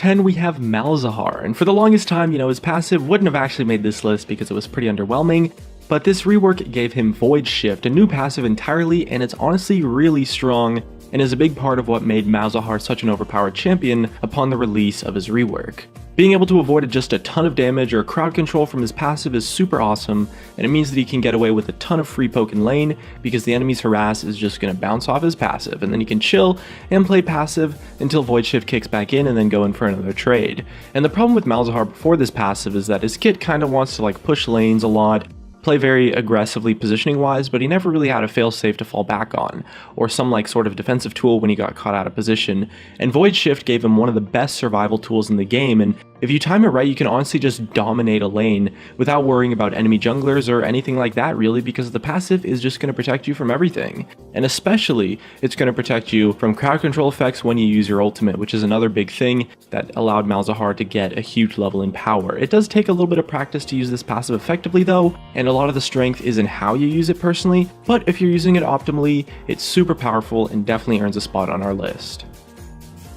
10 we have Malzahar, and for the longest time, his passive wouldn't have actually made this list because it was pretty underwhelming, but this rework gave him Void Shift, a new passive entirely, and it's honestly really strong, and is a big part of what made Malzahar such an overpowered champion upon the release of his rework. Being able to avoid just a ton of damage or crowd control from his passive is super awesome, and it means that he can get away with a ton of free poke in lane because the enemy's harass is just going to bounce off his passive, and then he can chill and play passive until Void Shift kicks back in and then go in for another trade. And the problem with Malzahar before this passive is that his kit kind of wants to push lanes a lot, play very aggressively positioning wise, but he never really had a failsafe to fall back on, or some sort of defensive tool when he got caught out of position, and Void Shift gave him one of the best survival tools in the game, and if you time it right, you can honestly just dominate a lane without worrying about enemy junglers or anything like that really, because the passive is just going to protect you from everything. And especially, it's going to protect you from crowd control effects when you use your ultimate, which is another big thing that allowed Malzahar to get a huge level in power. It does take a little bit of practice to use this passive effectively though, and a lot of the strength is in how you use it personally, but if you're using it optimally, it's super powerful and definitely earns a spot on our list.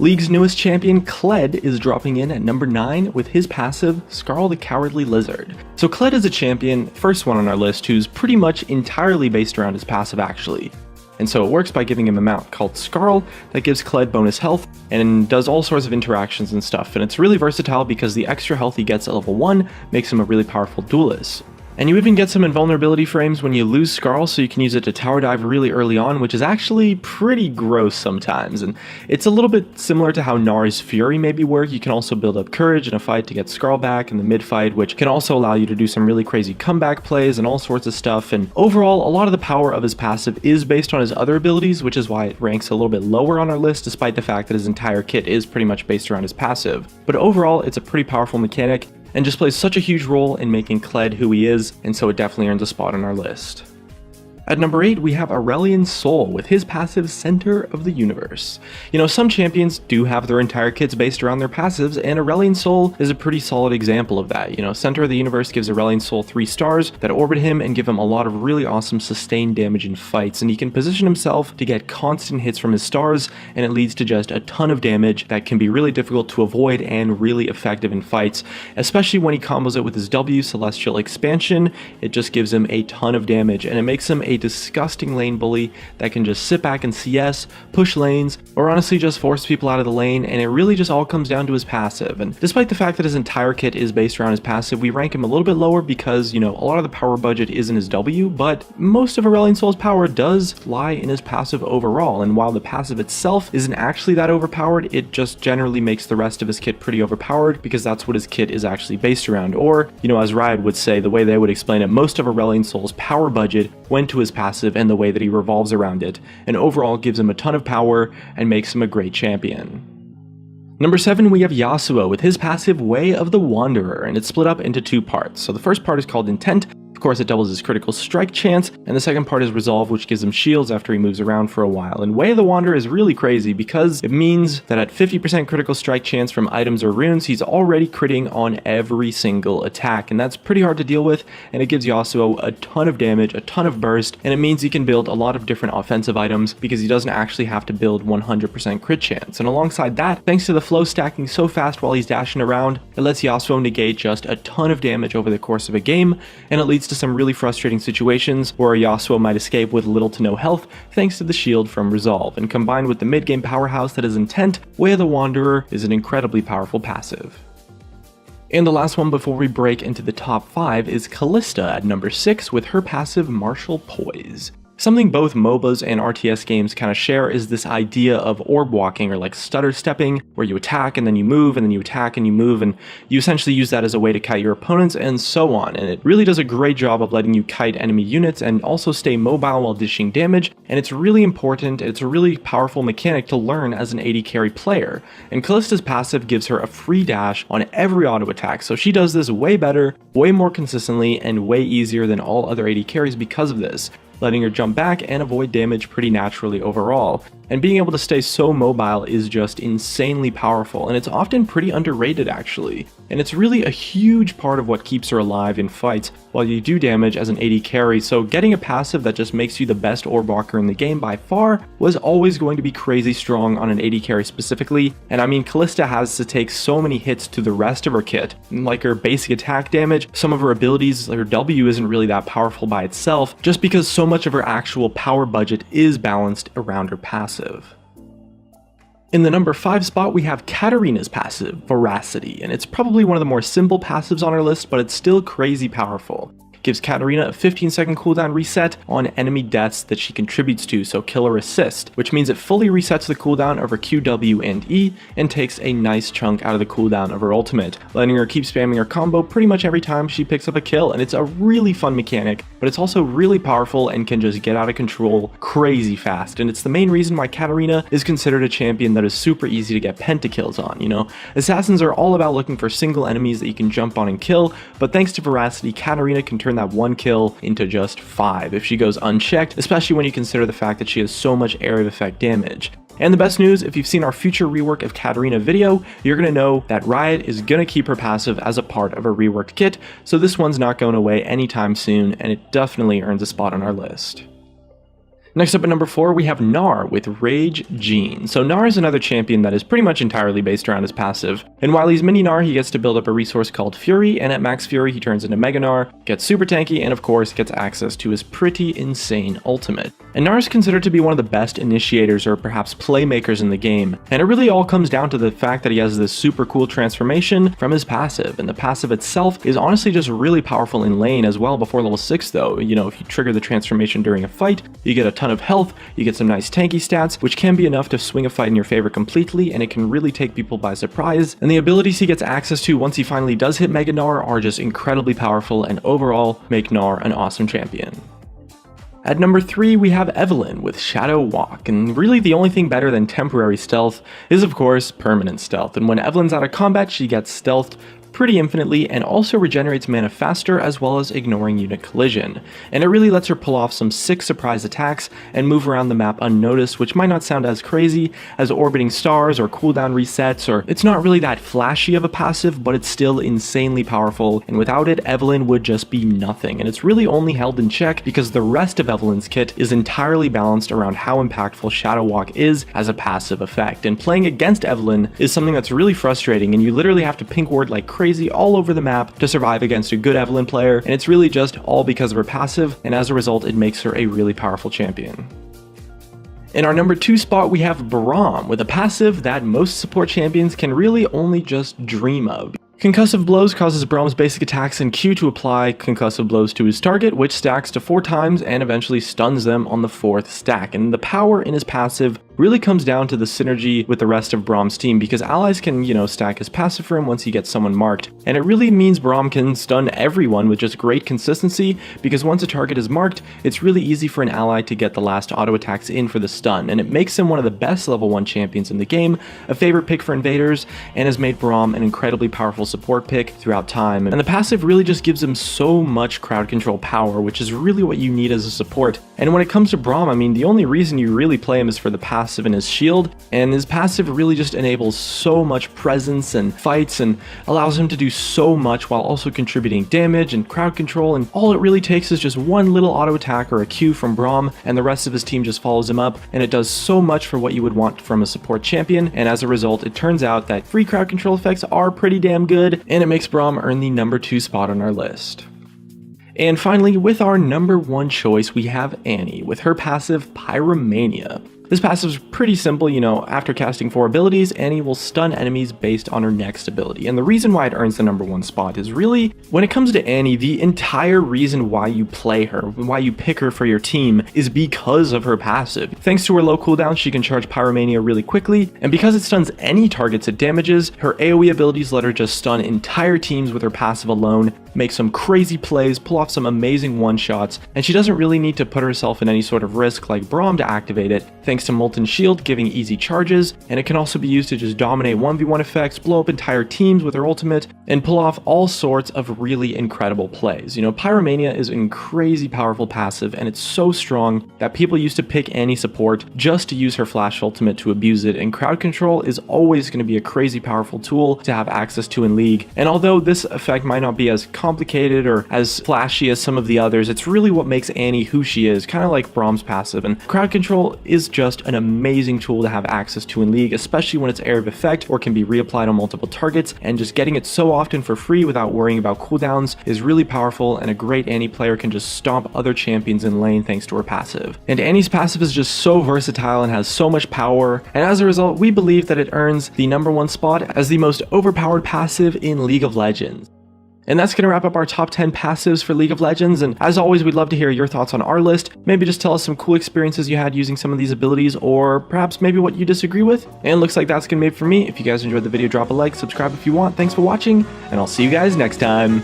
League's newest champion, Kled, is dropping in at number 9 with his passive, Skarl the Cowardly Lizard. So Kled is a champion, first one on our list, who's pretty much entirely based around his passive actually. And so it works by giving him a mount called Skarl that gives Kled bonus health and does all sorts of interactions and stuff, and it's really versatile because the extra health he gets at level 1 makes him a really powerful duelist. And you even get some invulnerability frames when you lose Skarl, so you can use it to tower dive really early on, which is actually pretty gross sometimes. And it's a little bit similar to how Nari's Fury maybe work. You can also build up courage in a fight to get Skarl back in the mid fight, which can also allow you to do some really crazy comeback plays and all sorts of stuff. And overall, a lot of the power of his passive is based on his other abilities, which is why it ranks a little bit lower on our list, despite the fact that his entire kit is pretty much based around his passive. But overall, it's a pretty powerful mechanic, and just plays such a huge role in making Kled who he is, and so it definitely earns a spot on our list. At number 8, we have Aurelion Sol with his passive Center of the Universe. Some champions do have their entire kits based around their passives, and Aurelion Sol is a pretty solid example of that. Center of the Universe gives Aurelion Sol 3 stars that orbit him and give him a lot of really awesome sustained damage in fights, and he can position himself to get constant hits from his stars, and it leads to just a ton of damage that can be really difficult to avoid and really effective in fights, especially when he combos it with his W Celestial Expansion. It just gives him a ton of damage, and it makes him a disgusting lane bully that can just sit back and CS, push lanes, or honestly just force people out of the lane, and it really just all comes down to his passive. And despite the fact that his entire kit is based around his passive, we rank him a little bit lower because, a lot of the power budget is in his W, but most of Aurelion Sol's power does lie in his passive overall, and while the passive itself isn't actually that overpowered, it just generally makes the rest of his kit pretty overpowered because that's what his kit is actually based around. Or, as Riot would say, the way they would explain it, most of Aurelion Sol's power budget went to his passive and the way that he revolves around it, and overall gives him a ton of power and makes him a great champion. Number 7, we have Yasuo with his passive Way of the Wanderer, and it's split up into 2 parts. So the first part is called Intent. Of course, it doubles his critical strike chance, and the second part is Resolve, which gives him shields after he moves around for a while. And Way of the Wanderer is really crazy because it means that at 50% critical strike chance from items or runes, he's already critting on every single attack, and that's pretty hard to deal with, and it gives Yasuo a ton of damage, a ton of burst, and it means he can build a lot of different offensive items because he doesn't actually have to build 100% crit chance. And alongside that, thanks to the flow stacking so fast while he's dashing around, it lets Yasuo negate just a ton of damage over the course of a game, and it leads to some really frustrating situations where Yasuo might escape with little to no health thanks to the shield from Resolve, and combined with the mid-game powerhouse that is Intent, Way of the Wanderer is an incredibly powerful passive. And the last one before we break into the top 5 is Kalista at number 6 with her passive Martial Poise. Something both MOBAs and RTS games kind of share is this idea of orb walking, or stutter stepping, where you attack and then you move and then you attack and you move, and you essentially use that as a way to kite your opponents and so on. And it really does a great job of letting you kite enemy units and also stay mobile while dishing damage, and it's really important, it's a really powerful mechanic to learn as an AD carry player. And Kalista's passive gives her a free dash on every auto attack, so she does this way better, way more consistently, and way easier than all other AD carries because of this, letting her jump back and avoid damage pretty naturally overall. and being able to stay so mobile is just insanely powerful, and it's often pretty underrated actually. And it's really a huge part of what keeps her alive in fights while you do damage as an AD carry, so getting a passive that just makes you the best orb walker in the game by far was always going to be crazy strong on an AD carry specifically. And I mean, Callista has to take so many hits to the rest of her kit, like her basic attack damage, some of her abilities, her W isn't really that powerful by itself, just because so much of her actual power budget is balanced around her passive. In the number 5 spot, we have Katarina's passive, Veracity, and it's probably one of the more simple passives on our list, but it's still crazy powerful. Gives Katarina a 15-second cooldown reset on enemy deaths that she contributes to, so kill or assist, which means it fully resets the cooldown of her Q, W, and E, and takes a nice chunk out of the cooldown of her ultimate, letting her keep spamming her combo pretty much every time she picks up a kill. And it's a really fun mechanic, but it's also really powerful and can just get out of control crazy fast, and it's the main reason why Katarina is considered a champion that is super easy to get pentakills on, you know? Assassins are all about looking for single enemies that you can jump on and kill, but thanks to Veracity, Katarina can turn that 1 kill into just 5 if she goes unchecked, especially when you consider the fact that she has so much area of effect damage. And the best news, if you've seen our future rework of Katarina video, you're going to know that Riot is going to keep her passive as a part of her reworked kit, so this one's not going away anytime soon, and it definitely earns a spot on our list. Next up at number 4, we have Gnar with Rage Gene. So Gnar is another champion that is pretty much entirely based around his passive, and while he's mini Gnar, he gets to build up a resource called Fury, and at max Fury he turns into Mega Gnar, gets super tanky, and of course gets access to his pretty insane ultimate. And Gnar is considered to be one of the best initiators or perhaps playmakers in the game, and it really all comes down to the fact that he has this super cool transformation from his passive, and the passive itself is honestly just really powerful in lane as well before level 6 though. You know, if you trigger the transformation during a fight, you get a ton of health, you get some nice tanky stats, which can be enough to swing a fight in your favor completely, and it can really take people by surprise. And the abilities he gets access to once he finally does hit Mega Gnar are just incredibly powerful and overall make Gnar an awesome champion. At number 3, we have Evelynn with Shadow Walk, and really the only thing better than temporary stealth is of course permanent stealth, and when Evelynn's out of combat she gets stealthed pretty infinitely and also regenerates mana faster as well as ignoring unit collision. And it really lets her pull off some sick surprise attacks and move around the map unnoticed, which might not sound as crazy as orbiting stars or cooldown resets, or it's not really that flashy of a passive, but it's still insanely powerful, and without it Evelynn would just be nothing, and it's really only held in check because the rest of Evelynn's kit is entirely balanced around how impactful Shadow Walk is as a passive effect. And playing against Evelynn is something that's really frustrating, and you literally have to pink ward like crazy all over the map to survive against a good Evelynn player, and it's really just all because of her passive, and as a result it makes her a really powerful champion. In our number 2 spot, we have Braum with a passive that most support champions can really only just dream of. Concussive Blows causes Braum's basic attacks and Q to apply concussive blows to his target, which stacks to 4 times and eventually stuns them on the 4th stack. And the power in his passive really comes down to the synergy with the rest of Braum's team, because allies can, you know, stack his passive for him once he gets someone marked. And it really means Braum can stun everyone with just great consistency, because once a target is marked, it's really easy for an ally to get the last auto attacks in for the stun, and it makes him one of the best level 1 champions in the game, a favorite pick for invaders, and has made Braum an incredibly powerful support pick throughout time. And the passive really just gives him so much crowd control power, which is really what you need as a support. And when it comes to Braum, I mean, the only reason you really play him is for the passive and his shield, and his passive really just enables so much presence and fights and allows him to do so much while also contributing damage and crowd control, and all it really takes is just one little auto attack or a Q from Braum and the rest of his team just follows him up, and it does so much for what you would want from a support champion. And as a result, it turns out that free crowd control effects are pretty damn good, and it makes Braum earn the number 2 spot on our list. And finally, with our number 1 choice, we have Annie with her passive Pyromania. This passive is pretty simple, you know, after casting 4 abilities, Annie will stun enemies based on her next ability. And the reason why it earns the number 1 spot is really, when it comes to Annie, the entire reason why you play her, why you pick her for your team, is because of her passive. Thanks to her low cooldown, she can charge Pyromania really quickly, and because it stuns any targets it damages, her AoE abilities let her just stun entire teams with her passive alone, make some crazy plays, pull off some amazing one-shots, and she doesn't really need to put herself in any sort of risk like Braum to activate it, thanks thanks to Molten Shield giving easy charges, and it can also be used to just dominate 1v1 effects, blow up entire teams with her ultimate, and pull off all sorts of really incredible plays. You know, Pyromania is a crazy powerful passive, and it's so strong that people used to pick any support just to use her flash ultimate to abuse it, and crowd control is always going to be a crazy powerful tool to have access to in League. And although this effect might not be as complicated or as flashy as some of the others, it's really what makes Annie who she is, kind of like Braum's passive, and crowd control is just an amazing tool to have access to in League, especially when it's area of effect or can be reapplied on multiple targets, and just getting it so often for free without worrying about cooldowns is really powerful, and a great Annie player can just stomp other champions in lane thanks to her passive. And Annie's passive is just so versatile and has so much power, and as a result we believe that it earns the #1 spot as the most overpowered passive in League of Legends. And that's going to wrap up our top 10 passives for League of Legends, and as always we'd love to hear your thoughts on our list. Maybe just tell us some cool experiences you had using some of these abilities, or perhaps maybe what you disagree with. And looks like that's going to be it for me. If you guys enjoyed the video, drop a like, subscribe if you want. Thanks for watching, and I'll see you guys next time.